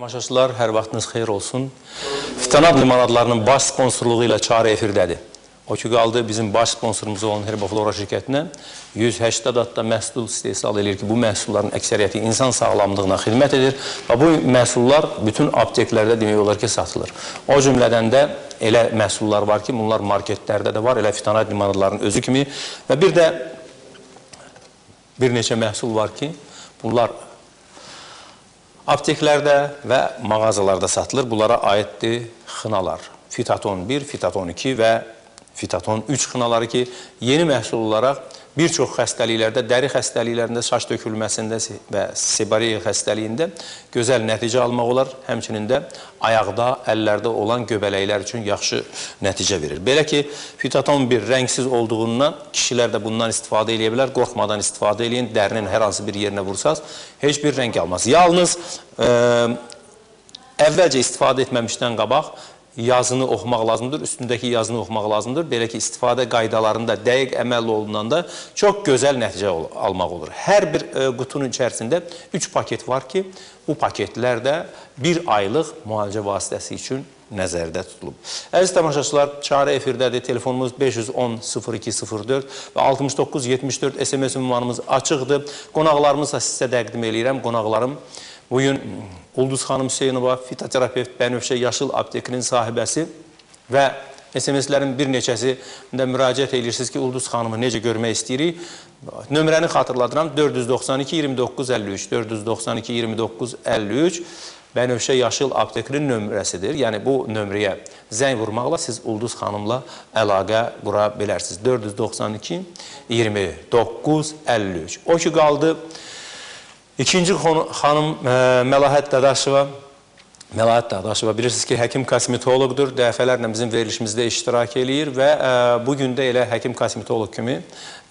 Tamaşaçılar, hər vaxtınız xeyir olsun. Fitanat limonadlarının baş sponsorluğu ilə Çarə efirdədir. O ki qaldı bizim baş sponsorumuz olan Herbaflora şirkətinə 180 adda məhsul istehsal edir ki, bu məhsulların əksəriyyəti insan sağlamlığına xidmət edir və bu məhsullar bütün apteklərdə demək olar ki, satılır. O cümlədən də elə məhsullar var ki, bunlar marketlərdə də var, elə fitanat limonadlarının özü kimi və bir də bir neçə məhsul var ki, bunlar apteklərdə və mağazalarda satılır. Bunlara aiddir xınalar. Fitaton 1, Fitaton 2 və Fitaton 3 xınaları ki, yeni məhsul olaraq bir çox xəstəliklərdə, dəri xəstəliklərində, saç dökülməsində və sebariya xəstəliyində gözəl nəticə almaq olar. Həmçinin də ayaqda, əllərdə olan göbələklər üçün yaxşı nəticə verir. Belə ki, Fitaton 1 rəngsiz olduğundan kişilər də bundan istifadə edə bilər. Qorxmadan istifadə edin, dərinin hər hansı bir yerinə vursaz, heç bir rəng almaz. Yalnız əvvəlcə istifadə etməmişdən qabaq yazını oxumaq lazımdır, üstündəki yazını oxumaq lazımdır. Belə ki, istifadə qaydalarında dəqiq əməl olunanda çox gözəl nəticə almaq olur. Hər bir qutunun içərisində 3 paket var ki, bu paketlər də 1 aylıq müalicə vasitəsi üçün nəzərdə tutulub. Əziz tamaşaçılar, Çarə efirdədir. Telefonumuz 510-0204 və 69-74 SMS ünvanımız açıqdır. Qonaqlarımızla sizə təqdim edirəm. Qonaqlarım bugün Ulduz xanım Hüseynova, fitoterapevt, Bənövşə Yaşıl aptekinin sahibəsi və SMS-lərin bir neçəsi də müraciət edirsiniz ki, Ulduz xanımı necə görmək istəyirik. Nömrəni xatırladıram, 492-2953, 492-2953 Bənövşə Yaşıl aptekinin nömrəsidir. Yəni, bu nömrəyə zəng vurmaqla siz Ulduz xanımla əlaqə qura bilərsiniz. 492-2953. O ki, qaldı İkinci xanım Məlahət Dadaşova. Məlahət Dadaşova bilirsiniz ki, həkim kosmetoloqdur. Dəfələrlə bizim verilişimizdə iştirak edir və bugün də elə həkim kosmetoloq kimi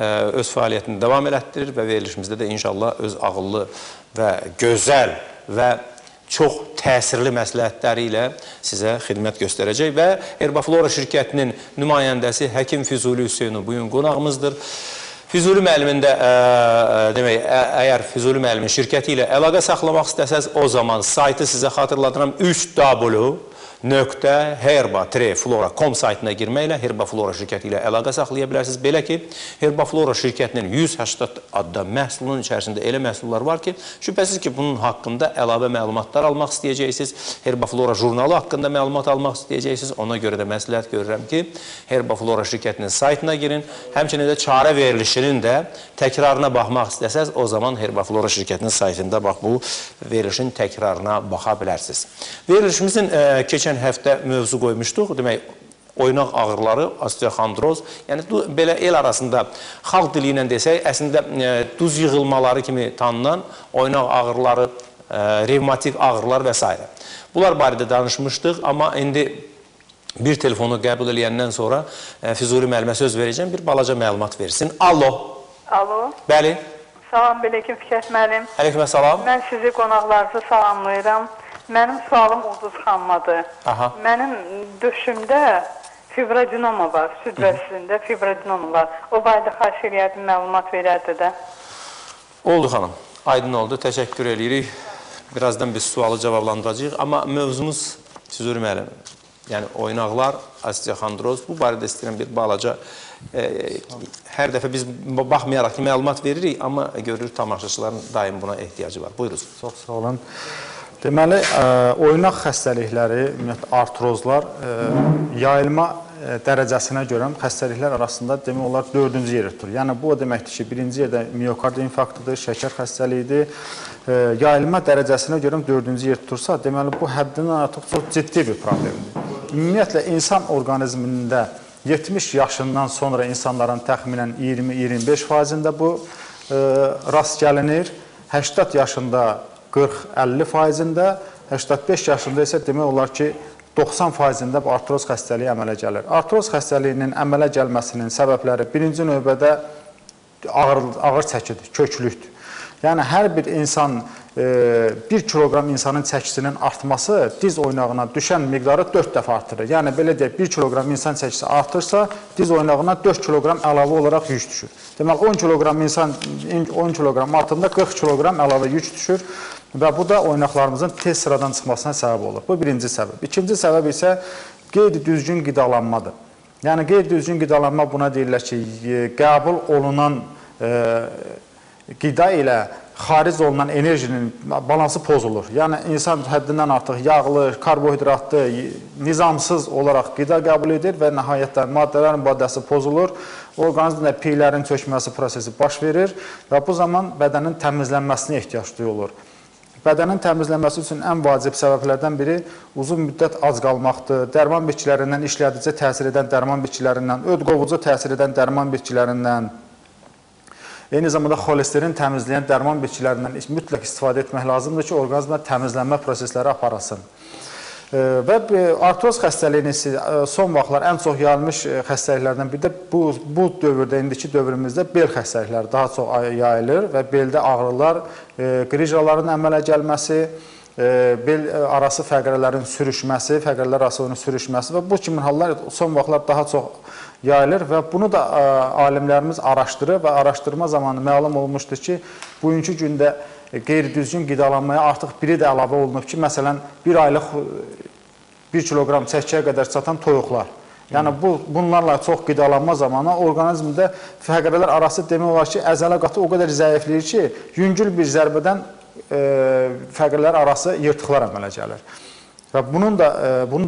öz fəaliyyətini davam elətdirir və verilişimizdə də inşallah öz ağıllı və gözəl və çox təsirli məsləhətləri ilə sizə xidmət göstərəcək və Herbaflora şirkətinin nümayəndəsi Həkim Füzuli Hüseynov bugün qonağımızdır. Füzuli müəllimin də, demək, əgər Füzuli müəllimin şirkəti ilə əlaqə saxlamaq istəsəz, o zaman saytı sizə xatırladıram, 3w.herba-flora.com saytına girməklə Herbaflora şirkəti ilə əlaqə saxlaya bilərsiniz. Belə ki, Herbaflora şirkətinin 180 adda məhsulun içərisində elə məhsullar var ki, şübhəsiz ki, bunun haqqında əlavə məlumatlar almaq istəyəcəksiniz, Herbaflora jurnalı haqqında məlumat almaq istəyəcəksiniz. Ona görə də məsləhət görürəm ki, Herbaflora şirkətinin saytına girin, həmçinin də çarə verilişinin də təkrarına baxmaq istəsəz, o zaman Herbaflora şirkətinin saytında bax, bu verilişin təkrarına baxa bilərsiniz. Verilişimizin keçən həftə mövzu qoymuşduq, demək, oynaq ağrıları, osteoxondroz, yəni belə el arasında xalq dili ilə desək, əslində duz yığılmaları kimi tanınan oynaq ağrıları, revmatik ağrılar və s. Bunlar barədə danışmışdıq, amma indi bir telefonu qəbul edəndən sonra Füzuli müəllimə söz verəcəm, bir balaca məlumat versin. Alo. Alo. Bəli. Salam, Belekim Fikət müəllim. Əleykümə salam. Mən sizi qonaqlarınızı salamlayıram. Mənim sualım Ulduz xanımadır. Mənim döşümdə fibroadenoma var, süd vəzisində fibroadenoma var. O barədə xahiş eləyərdim, məlumat verərdi də. Oldu xanım, aydın oldu, təşəkkür edirik. Birazdan biz sualı cavablandıracağıq, amma mövzumuz Füzuli müəllim, yəni oynaqlar, osteoxondroz, bu barədə istəyirəm bir balaca, hər dəfə biz baxmayaraq ki, məlumat veririk, amma görürük tamaşaçıların daim buna ehtiyacı var. Buyuruz. Çox sağ olun. Deməli, oynaq xəstəlikləri, ümumiyyətlə artrozlar yayılma dərəcəsinə görə xəstəliklər arasında demək olar 4-cü yeri tutur. Yəni, bu o deməkdir ki, birinci yerdə miokard infarktıdır, şəkər xəstəliyidir. Yayılma dərəcəsinə görə 4-cü yer tutursa, deməli, bu həddindən artıq çox ciddi bir problemdir. Ümumiyyətlə, insan orqanizmində 70 yaşından sonra insanların təxminən 20-25%-də bu rast gəlinir. 80 yaşında 40-50%-də, 85 yaşında isə demək olar ki, 90%-də bu artroz xəstəliyi əmələ gəlir. Artroz xəstəliyinin əmələ gəlməsinin səbəbləri birinci növbədə ağır çəkidir, köklükdür. Yəni, hər bir insan, 1 kiloqram insanın çəkisinin artması diz oynağına düşən miqdarı 4 dəfə artırır. Yəni, belə deyək, 1 kiloqram insan çəkisi artırsa, diz oynağına 4 kiloqram əlavə olaraq yük düşür. Deməli, 10 kiloqram insan 10 kiloqram altında 40 kiloqram əlavə yük düşür. Və bu da oynaqlarımızın tez sıradan çıxmasına səbəb olur. Bu birinci səbəb. İkinci səbəb isə qeyri-düzgün qidalanmadır. Yəni, qeyri-düzgün qidalanma buna deyirlər ki, qəbul olunan qida ilə xaric olunan enerjinin balansı pozulur. Yəni, insan həddindən artıq yağlı, karbohidratlı, nizamsız olaraq qida qəbul edir və nəhayətdə maddələrin mübadilləsi pozulur. Orqanizmdə piylərin çökməsi prosesi baş verir və bu zaman bədənin təmizlənməsinə ehtiyac duyulur. Bədənin təmizlənməsi üçün ən vacib səbəblərdən biri uzun müddət ac qalmaqdır, dərman bitkilərindən işlədici təsir edən dərman bitkilərindən, öd qovucu təsir edən dərman bitkilərindən, eyni zamanda xolesterin təmizləyən dərman bitkilərindən mütləq istifadə etmək lazımdır ki, orqanizmdə təmizlənmə prosesləri aparılsın. Və artroz xəstəliyinin son vaxtlar ən çox yayılmış xəstəliklərdən biri də bu dövrdə, indiki dövrümüzdə bel xəstəlikləri daha çox yayılır və beldə ağrılar, qrijaların əmələ gəlməsi, bel arası fəqrələrin sürüşməsi, fəqrələr arası onun sürüşməsi və bu kimi hallar son vaxtlar daha çox yayılır və bunu da alimlərimiz araşdırır və araşdırma zamanı məlum olmuşdur ki, bugünkü gündə qeyri-düzgün qidalanmaya artıq biri də əlavə olunub ki, məsələn, bir aylıq 1 kiloqram çəkiyə qədər çatan toyuqlar. Yəni, bunlarla çox qidalanma zamanı orqanizmdə fəqrələr arası demək olar ki, əzələ qatı o qədər zəifləyir ki, yüngül bir zərbədən fəqrələr arası yırtıqlar əmələ gəlir. Və bunu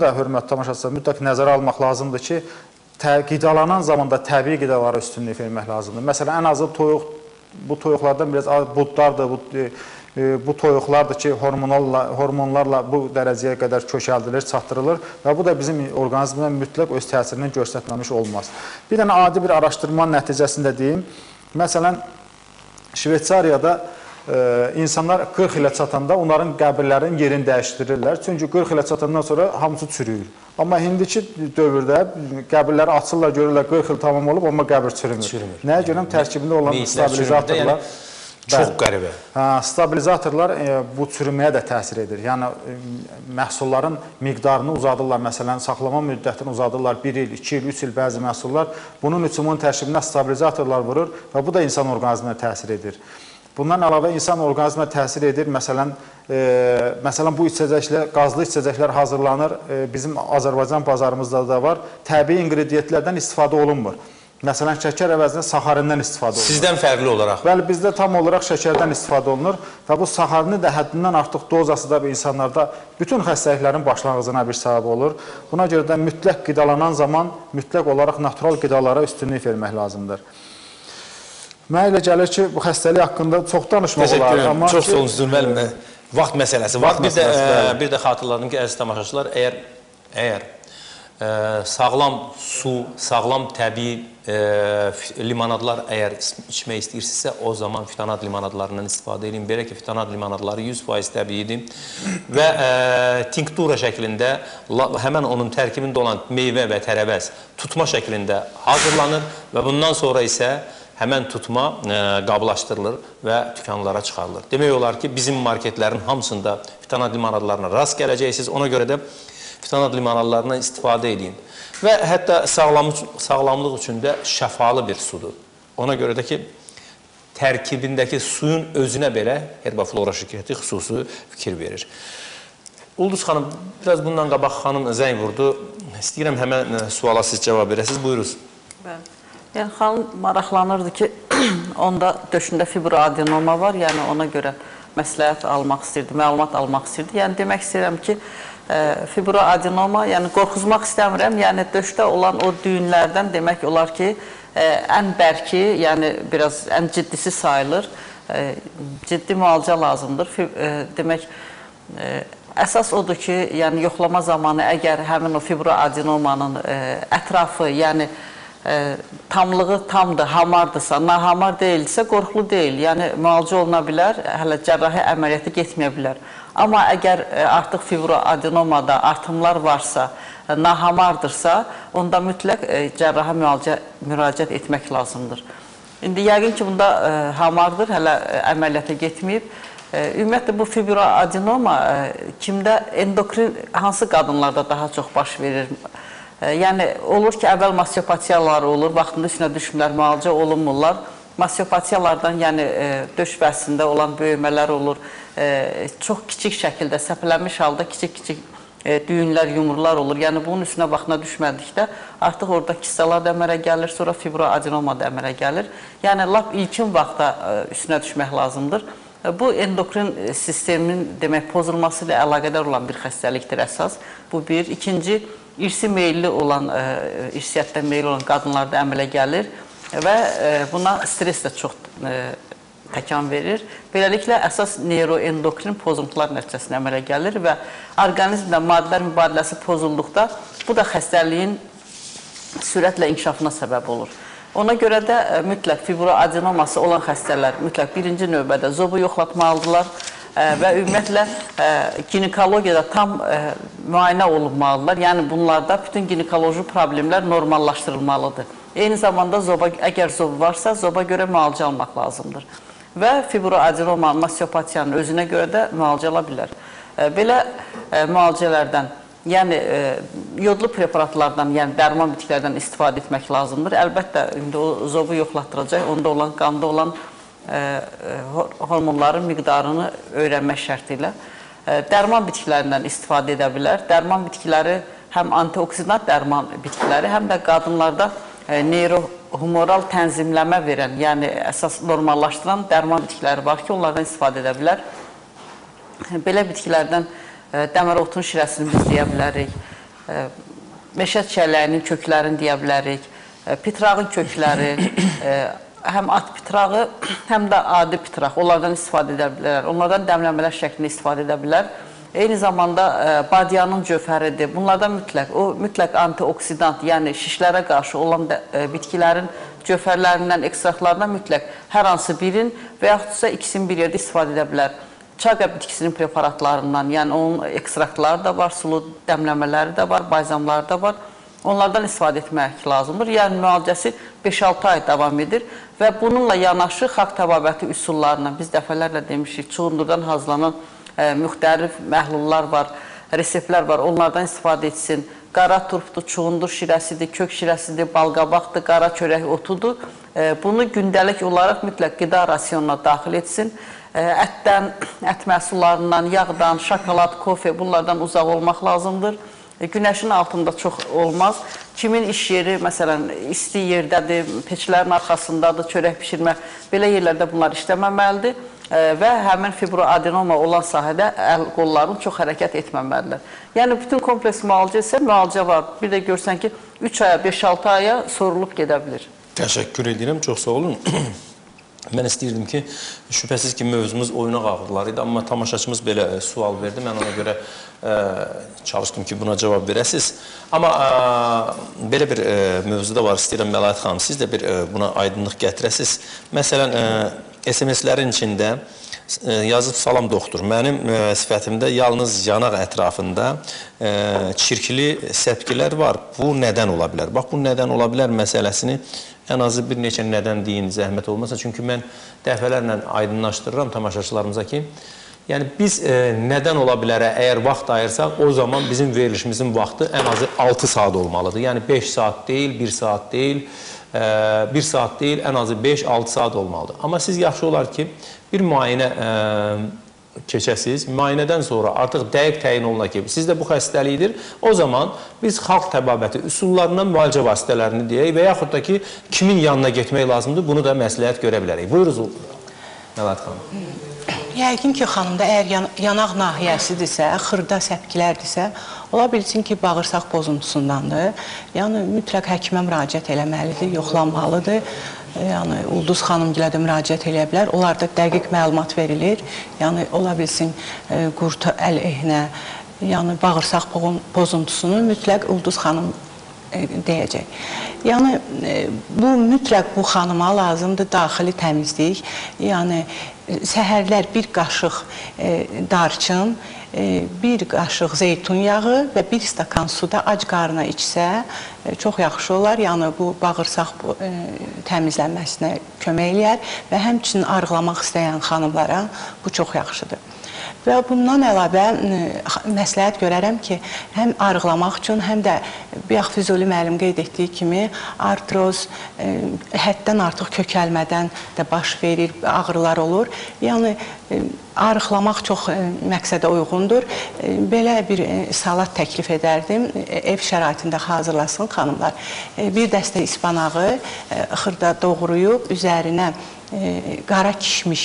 da hörmətli tamaşaçılar mütləq nəzərə almaq lazımdır ki, qidalanan zamanda təbii qidalara üstünlük vermək lazımdır. Məsələn, ən azı bu toyuqlardan biraz budlardır, bu toyuqlardır ki, hormonlarla bu dərəcəyə qədər kökəldilir, çatdırılır və bu da bizim orqanizmdən mütləq öz təsirini göstərməmiş olmaz. Bir dənə adi bir araşdırmanın nəticəsində deyim, məsələn, Şveysariyada insanlar 40 ilə çatanda onların qəbirlərinin yerini dəyişdirirlər. Çünki 40 ilə çatandan sonra hamısı çürüyür. Amma indiki dövrdə qəbirləri açırlar, görürlər 40 il tamam olub, amma qəbir çürümür. Nəyə görə? Tərkibində olan stabilizatorlar. Çox qəribə. Stabilizatorlar bu çürüməyə də təsir edir. Yəni, məhsulların miqdarını uzadırlar. Məsələn, saxlama müddətini uzadırlar 1 il, 2 il, 3 il bəzi məhsullar. Bunun üçün onun tərkibində stabilizatorlar vurur və bu da insan orqanizminə təsir edir. Bundan əlavə insan orqanizmə təsir edir. Məsələn, bu içəcəklər, qazlı içəcəklər hazırlanır. Bizim Azərbaycan bazarımızda da var. Təbii inqridiyentlərdən istifadə olunmur. Məsələn, şəkər əvəzinə saxarindən istifadə olunur. Sizdən fərqli olaraq? Bəli, bizdə tam olaraq şəkərdən istifadə olunur və bu saxarini də həddindən artıq dozası da insanlarda bütün xəstəliklərin başlanğıcına bir səbəb olur. Buna görə də mütləq qidalanan zaman mütləq olaraq natural qidalara üstünlük vermək lazımdır. Mənə elə gəlir ki, bu xəstəlik haqqında çox danışmaq olar. Çox sağ olun, müəllim. Vaxt məsələsi. Bir də xatırladım ki, əziz tamaşaçılar, əgər sağlam su, sağlam təbii limonadlar əgər içmək istəyirsinizsə, o zaman fitanat limonadlarından istifadə edin. Belə ki, fitanat limonadları 100% təbiidir və tinktura şəklində həmən onun tərkibində olan meyvə və tərəvəz tutma şəklində hazırlanır və bundan sonra isə həmən tutma qablaşdırılır və dükanlara çıxarılır. Demək olar ki, bizim marketlərin hamısında fitanat limonadlarına rast gələcəksiniz. Ona görə də fitanat limonadlarından istifadə edin. Və hətta sağlamlıq üçün də şəfalı bir sudur. Ona görə də ki, tərkibindəki suyun özünə belə Herbaflora şirkəti xüsusi fikir verir. Ulduz xanım, biraz bundan qabaq xanım zəng vurdu. İstəyirəm həmən suala siz cavab verəsiniz. Buyuruz. Bəli. Yəni, xanım maraqlanırdı ki, onda döşündə fibroadenoma var, yəni ona görə məsləhət almaq istirdi, məlumat almaq istirdi. Yəni, demək istəyirəm ki, fibroadenoma, yəni qorxuzmaq istəmirəm, yəni döşdə olan o düyünlərdən demək olar ki, ən bərki, yəni biraz ən ciddisi sayılır, ciddi müalicə lazımdır. Demək, əsas odur ki, yəni yoxlama zamanı əgər həmin o fibroadenomanın ətrafı, yəni tamlığı tamdır, hamardırsa, nahamar deyilsə, qorxulu deyil. Yəni, müalicə oluna bilər, hələ cərrahi əməliyyatı getməyə bilər. Amma əgər artıq fibroadenomada artımlar varsa, nahamardırsa, onda mütləq cərrahi müraciət etmək lazımdır. İndi, yəqin ki, bunda hamardır, hələ əməliyyata getməyib. Ümumiyyətlə, bu fibroadenoma kimdə endokrin, hansı qadınlarda daha çox baş verir? Yəni, olur ki, əvvəl mastiopatiyaları olur, vaxtında üstünə düşmürlər, müalicə olunmurlar. masiopatiyalardan, yəni döş vəsində olan böyümələr olur, çox kiçik şəkildə səpələnmiş halda kiçik-kiçik düyünlər, yumrular olur. Yəni bunun üstünə vaxtına düşmədikdə artıq orada kistalar da əmələ gəlir, sonra fibroadenoma da əmələ gəlir. Yəni lap ilkin vaxtda üstünə düşmək lazımdır. Bu endokrin sistemin demək pozulması ilə əlaqədar olan bir xəstəlikdir əsas. Bu bir. İkinci, irsi meyilli olan, irsiyyətdən meyilli olan qadınlarda əmələ gəlir və buna stres də çox təkan verir. Beləliklə, əsas neuroendokrin pozuntular nəticəsində əmələ gəlir və orqanizmdə maddələr mübadiləsi pozulduqda bu da xəstəliyin sürətlə inkişafına səbəb olur. Ona görə də mütləq fibroadenoması olan xəstələr mütləq birinci növbədə zobu yoxlatmalıdırlar və ümumiyyətlə ginekologiyada tam müayinə olunmalıdırlar. Yəni bunlarda bütün ginekoloji problemlər normallaşdırılmalıdır. Eyni zamanda əgər zob varsa, zoba görə müalicə almaq lazımdır. Və fibroadenoma, masiopatiyanın özünə görə də müalicə ala bilər. Belə müalicələrdən, yəni yodlu preparatlardan, yəni dərman bitkilərdən istifadə etmək lazımdır. Əlbəttə, indi o zobu yoxlatdıracaq, onda olan, qanda olan hormonların miqdarını öyrənmək şərti ilə dərman bitkilərindən istifadə edə bilər. Dərman bitkiləri həm antioksidant dərman bitkiləri, həm də qadınlarda neyrohumoral tənzimləmə verən, yəni əsas normallaşdıran dərman bitkiləri var ki, onlardan istifadə edə bilər. Belə bitkilərdən dəmərotun şirəsini biz deyə bilərik, meşə çiçəkləyinin köklərini deyə bilərik, pitrağın kökləri, həm at pitrağı, həm də adi pitraq, onlardan istifadə edə bilər, onlardan dəmləmələr şəklində istifadə edə bilər. Eyni zamanda badiyanın cövhəridir. Bunlardan mütləq antioksidant, yəni şişlərə qarşı olan bitkilərin cövhərlərindən, ekstraktlarından mütləq hər hansı birin və yaxudsa ikisinin bir yerdə istifadə edə bilər. Çaqa bitkisinin preparatlarından, yəni onun ekstraktları da var, sulu dəmləmələri də var, bayzamları da var. Onlardan istifadə etmək lazımdır. Yəni müalicəsi 5-6 ay davam edir və bununla yanaşı xalq təbabəti üsullarından biz dəfələrlə demişik, çuğundurdan hazırlanan müxtəlif məhlullar var, reseptlər var, onlardan istifadə etsin. Qara turpdur, çuğundur şirəsidir, kök şirəsidir, balqabaqdır, qara çörək otudur. Bunu gündəlik olaraq mütləq qida rasionuna daxil etsin. Ətdən, ət məhsullarından, yağdan, şokolad, kofe bunlardan uzaq olmaq lazımdır. Günəşin altında çox olmaz. Kimin iş yeri, məsələn, isti yerdədir, peçlərin arxasındadır, çörək pişirmə, belə yerlərdə bunlar işləməməlidir. Və həmin fibroadenoma olan sahədə əl-qolların çox hərəkət etməməlidir. Yəni, bütün kompleks müalicə isə müalicə var. Bir də görsən ki, 3 aya, 5-6 aya sorulub gedə bilir. Təşəkkür edirəm, çox sağ olun. Mən istəyirdim ki, şübhəsiz ki, mövzumuz oynaq ağrıları idi, amma tamaşaçımız belə sual verdi. Mən ona görə çalışdım ki, buna cavab verəsiniz. Amma belə bir mövzu da var, istəyirəm Məlahət xanım, siz də buna aydınlıq gətirəsiniz. Məsələn, SMS-lərin içində yazıb salam doktor, mənim sifətimdə yalnız yanaq ətrafında çirkli səpkilər var. Bu nədən ola bilər? Bax, bu nədən ola bilər məsələsini ən azı bir neçə nədən deyin, zəhmət olmasa. Çünki mən dəfələrlə aydınlaşdırıram tamaşaçılarımıza ki, yəni biz nədən ola bilərə əgər vaxt ayırsaq, o zaman bizim verilişimizin vaxtı ən azı 6 saat olmalıdır. Yəni 5 saat deyil, 1 saat deyil, 1 saat deyil, ən azı 5-6 saat olmalıdır. Amma siz yaxşı olar ki, bir müayinə keçəsiz, müayinədən sonra artıq dəqiq təyin oluna ki, sizdə bu xəstəlikdir, o zaman biz xalq təbabəti üsullarından müalicə vasitələrini deyək və yaxud da ki, kimin yanına getmək lazımdır, bunu da məsləhət görə bilərik. Buyurunuz, Məlahət xanım. Yəqin ki, xanımda əgər yanaq nahiyəsidirsə, xırda səpkilərdirsə, ola bilsin ki, bağırsaq pozuntusundandır. Yəni, mütləq həkimə müraciət eləməlidir, yoxlanmalıdır. Yəni, Ulduz xanımgilə də müraciət eləyə bilər. Onlarda dəqiq məlumat verilir. Yəni, ola bilsin qurtu əl ehnə, yəni bağırsaq pozuntusunu mütləq Ulduz xanım deyəcək. Yəni, mütləq bu xanıma lazımdır daxili təmizlik. Yəni, səhərlər bir qaşıq darçın, bir qaşıq zeytun yağı və bir stakan suda ac qarına içsə çox yaxşı olar. Yəni, bu bağırsaq təmizlənməsinə kömək eləyər və həmçinin arıqlamaq istəyən xanımlara bu çox yaxşıdır. Və bundan əlavə məsləhət görərəm ki, həm arıqlamaq üçün, həm də Biyaq Füzuli müəllim qeyd etdiyi kimi artroz həddən artıq kökəlmədən də baş verir, ağrılar olur. Yəni arıqlamaq çox məqsədə uyğundur. Belə bir salat təklif edərdim. Ev şəraitində hazırlasın xanımlar. Bir dəstə ispanağı xırda doğrayıb, üzərinə qara kişmiş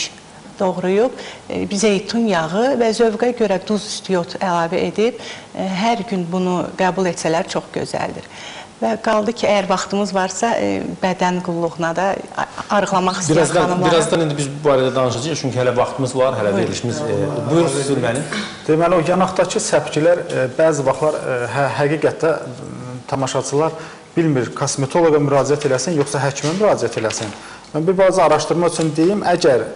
doğrayıb, zeytun yağı və zövqə görə duz istiyot əlavə edib, hər gün bunu qəbul etsələr çox gözəldir. Və qaldı ki, əgər vaxtımız varsa, bədən qulluğuna da arıqlamaq istəyən xanımlara... Birazdan indi biz bu barədə danışacağıq, çünki hələ vaxtımız var, hələ verilişimiz... Buyurun, Füzuli müəllim. Deməli, o yanaqdakı səpkilər bəzi vaxtlar həqiqətdə tamaşaçılar bilmir, kosmetoloqa müraciət eləsin, yoxsa həkimə müraciət eləsin. Mən bir bazı araşdırma üçün deyim, əgər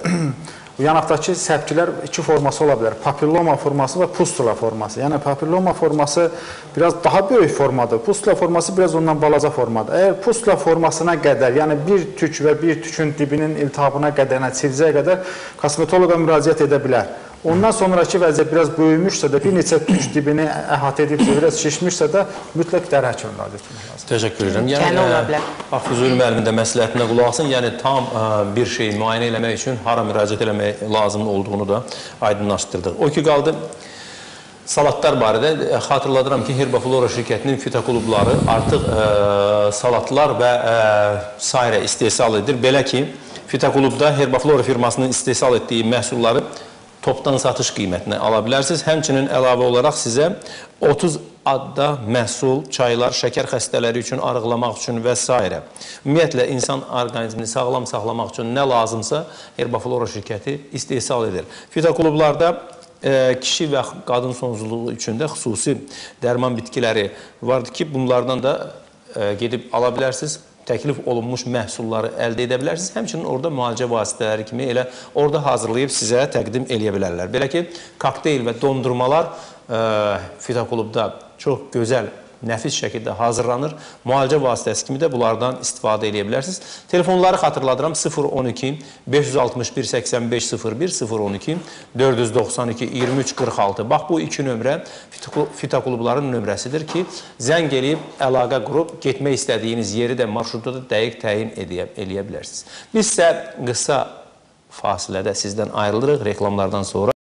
yanaqdakı səpkilər iki forması ola bilər. Papilloma forması və pustula forması. Yəni, papilloma forması biraz daha böyük formadır. Pustula forması biraz ondan balaca formadır. Əgər pustula formasına qədər, yəni bir tük və bir tükün dibinin iltihabına qədər, çilcəyə qədər kosmetoloqa müraciət edə bilər. Ondan sonraki vəziyyət biraz böyümüşsə də, bir neçə tük dibini əhatə edibsə, biraz şişmişsə də mütləq dərhə həkimə müraciət etmək lazımdır. Təşəkkür edirəm. Yəni, Füzuli müəllimin də məsləhətinə qulaq asın. Yəni, tam bir şeyi müayinə eləmək üçün hara müraciət eləmək lazım olduğunu da aydınlaşdırdıq. O ki, qaldı salatlar barədə xatırladıram ki, Herbaflora şirkətinin fitoklubları artıq salatlar və sairə istehsal edir. Belə ki, fitoklubda Herbaflora firmasının istehsal etdiyi məhsulları topdan satış qiymətinə ala bilərsiniz. Həmçinin əlavə olaraq sizə 30 adda məhsul, çaylar, şəkər xəstələri üçün, arıqlamaq üçün və s. Ümumiyyətlə, insan orqanizmini sağlam saxlamaq üçün nə lazımsa Herbaflora şirkəti istehsal edir. Fitoklublarda kişi və qadın sonsuzluğu üçün də xüsusi dərman bitkiləri vardır ki, bunlardan da gedib ala bilərsiniz. Təklif olunmuş məhsulları əldə edə bilərsiniz. Həmçinin orada müalicə vasitələri kimi elə orada hazırlayıb sizə təqdim eləyə bilərlər. Belə ki, kokteyl və dondurmalar fitoklubda çox gözəl, nəfis şəkildə hazırlanır. Müalicə vasitəsi kimi də bunlardan istifadə edə bilərsiniz. Telefonları xatırladıram 012 561 85 01 012 492 23 46. Bax, bu iki nömrə fitoklubların nömrəsidir ki, zəng eləyib, əlaqə qurub, getmək istədiyiniz yeri də marşrutda da dəqiq təyin eləyə bilərsiniz. Biz isə qısa fasilədə sizdən ayrılırıq reklamlardan sonra.